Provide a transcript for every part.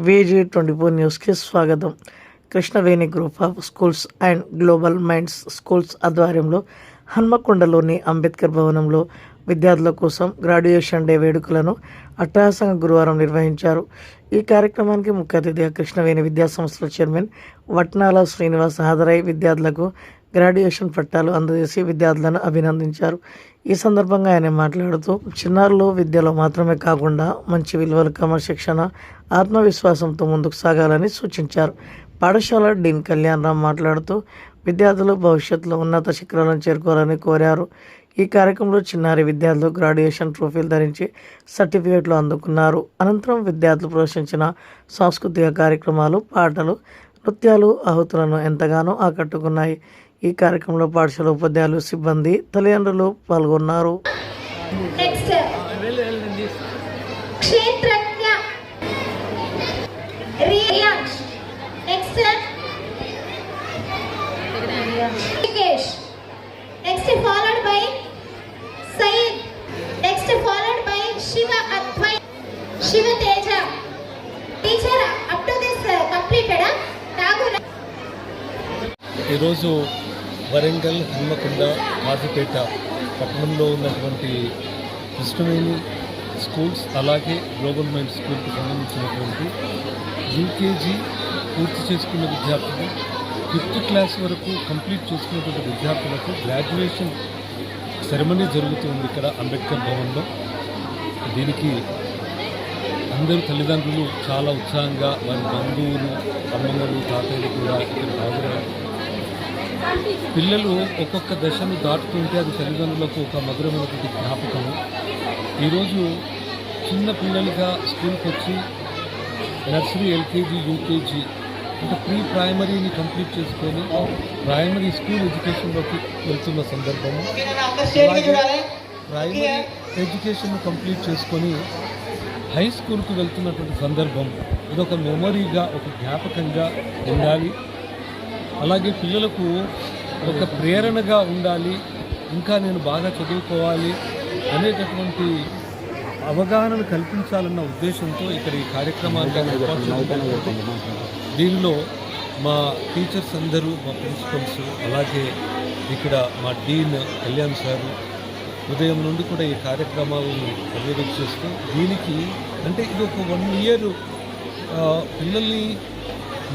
VG24 న్యూస్కి స్వాగతం. Krishnaveni group of schools and global minds schools ఆధ్వర్యంలో హన్మకొండలోని అంబేద్కర్ భవనంలో విద్యార్థుల కోసం గ్రాడ్యుయేషన్ డే వేడుకలను అట్టహాసంగా గురువారం నిర్వహించారు. ఈ కార్యక్రమానికి ముఖ్య అతిథిగా కృష్ణవేణి విద్యా సంస్థల చైర్మన్ వట్నాల శ్రీనివాస్ హాజరై విద్యార్థులకు గ్రాడ్యుయేషన్ పట్టాలు అందజేసి విద్యార్థులను అభినందించారు. ఈ సందర్భంగా ఆయన మాట్లాడుతూ చిన్నారులు విద్యలో మాత్రమే కాకుండా మంచి విలువలు, క్రమశిక్షణ, ఆత్మవిశ్వాసంతో ముందుకు సాగాలని సూచించారు. పాఠశాల డీన్ కళ్యాణ్ రామ్ మాట్లాడుతూ విద్యార్థులు భవిష్యత్తులో ఉన్నత శిఖరాలను చేరుకోవాలని కోరారు. ఈ కార్యక్రమంలో చిన్నారి విద్యార్థులు గ్రాడ్యుయేషన్ ట్రోఫీలు ధరించి సర్టిఫికేట్లు అందుకున్నారు. అనంతరం విద్యార్థులు ప్రదర్శించిన సాంస్కృతిక కార్యక్రమాలు, పాటలు, నృత్యాలు ఆహుతులను ఎంతగానో ఆకట్టుకున్నాయి. ఈ కార్యక్రమంలో పాఠశాల ఉపాధ్యాయులు, సిబ్బంది, తల్లిదండ్రులు పాల్గొన్నారు. ఈరోజు వరంగల్, హన్మకొండ, కాజీపేట పట్టణంలో ఉన్నటువంటి కృష్ణవేణి స్కూల్స్ అలాగే గ్లోబల్ మైండ్ స్కూల్కి సంబంధించినటువంటి యూకేజీ పూర్తి చేసుకున్న విద్యార్థులు, 5th క్లాస్ వరకు కంప్లీట్ చేసుకున్నటువంటి విద్యార్థులకు గ్రాడ్యుయేషన్ సెరమనీ జరుగుతుంది ఇక్కడ అంబేద్కర్ భవన్లో. దీనికి అందరూ తల్లిదండ్రులు చాలా ఉత్సాహంగా, వారి బంధువులు, అమ్మమ్మలు, తాతయ్యలు కూడా ఇక్కడ హాజరయ్యారు. పిల్లలు ఒక్కొక్క దశను దాటుతుంటే అది తల్లిదండ్రులకు ఒక మధురమైనటువంటి జ్ఞాపకము. ఈరోజు చిన్న పిల్లలుగా స్కూల్కి వచ్చి నర్సరీ, ఎల్కేజీ, యూకేజీ అంటే ప్రీ ప్రైమరీని కంప్లీట్ చేసుకొని ప్రైమరీ స్కూల్ ఎడ్యుకేషన్లోకి వెళ్తున్న సందర్భము, ప్రైమరీ ఎడ్యుకేషన్ కంప్లీట్ చేసుకొని హై స్కూల్కి వెళ్తున్నటువంటి సందర్భం ఇదొక మెమొరీగా, ఒక జ్ఞాపకంగా ఉండాలి. అలాగే పిల్లలకు ఒక ప్రేరణగా ఉండాలి. ఇంకా నేను బాగా చదువుకోవాలి అనేటటువంటి అవగాహనను కల్పించాలన్న ఉద్దేశంతో ఇక్కడ ఈ కార్యక్రమాన్ని ఏర్పాటు చేయడం. దీనిలో మా టీచర్స్ అందరూ, మా ప్రిన్సిపల్స్, అలాగే ఇక్కడ మా డీన్ కళ్యాణ్ సారు ఉదయం నుండి కూడా ఈ కార్యక్రమాలను పర్యవేక్షిస్తూ దీనికి అంటే ఇది ఒక 1 year పిల్లల్ని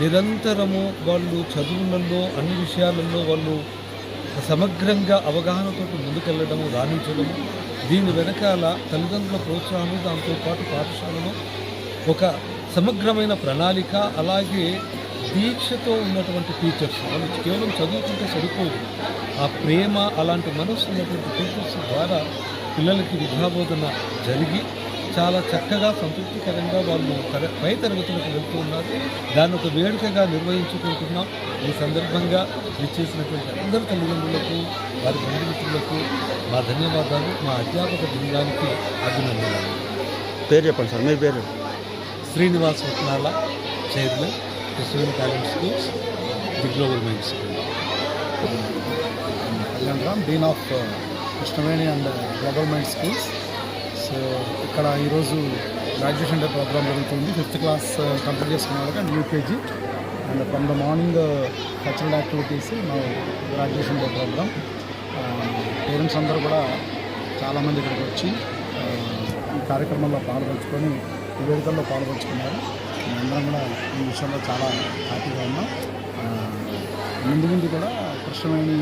నిరంతరము వాళ్ళు చదువులలో అన్ని విషయాలలో వాళ్ళు సమగ్రంగా అవగాహనతో ముందుకెళ్ళడము, రాణించడము, దీని వెనకాల తల్లిదండ్రుల ప్రోత్సాహము, దాంతోపాటు పాఠశాలలో ఒక సమగ్రమైన ప్రణాళిక, అలాగే దీక్షతో ఉన్నటువంటి టీచర్స్. వాళ్ళు కేవలం చదువుకుంటే సరిపోదు, ఆ ప్రేమ, అలాంటి మనస్సు ఉన్నటువంటి టీచర్స్ ద్వారా పిల్లలకి విద్యాబోధన జరిగి చాలా చక్కగా, సంతృప్తికరంగా వాళ్ళు పై తరగతులకు వెళ్తూ ఉన్నారు. దాన్ని ఒక వేడుకగా నిర్వహించుకుంటున్నాం. ఈ సందర్భంగా ఇచ్చేసినటువంటి అందరు తల్లిదండ్రులకు, వారి బంధుమిత్రులకు మా ధన్యవాదాలు. మా అధ్యాపక బృందానికి అభినందనలు. పేరు చెప్పండి సార్, మీ పేరు? Srinivas Vatnala, chairman, Krishnaveni talent schools, the global mind school. Kalyan Ram, dean of Krishnaveni and global mind schools. So ఇక్కడ ఈరోజు గ్రాడ్యుయేషన్ డే ప్రోగ్రామ్ జరుగుతుంది. 5th క్లాస్ కంప్లీట్ చేసుకున్న వాళ్ళకి and UKG and from the morning cultural activities మా గ్రాడ్యుయేషన్ డే ప్రోగ్రామ్. పేరెంట్స్ అందరూ కూడా చాలామంది ఇక్కడికి వచ్చి ఈ కార్యక్రమంలో పాల్గొంచుకొని ఈ వేడుకల్లో పాల్గొంచుకున్నారు. మేమందరం కూడా ఈ విషయంలో చాలా హ్యాపీగా ఉన్నాం. ముందు కూడా కృష్ణవేణి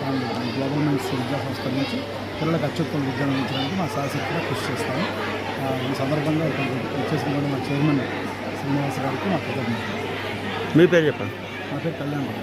అండ్ గ్లోబల్ మైండ్స్ విద్యా సంస్థ నుంచి పిల్లలకు అత్యుత్తమ విద్యను అందించడానికి మా శాశక్తిగా కృషి చేస్తాము. ఈ సందర్భంగా ఇక్కడికి వచ్చేసినటువంటి మా చైర్మన్ శ్రీనివాస్ గారికి మా కృతజ్ఞతలు. మీ పేరు చెప్పండి. నా పేరు కళ్యాణ్ రామ్.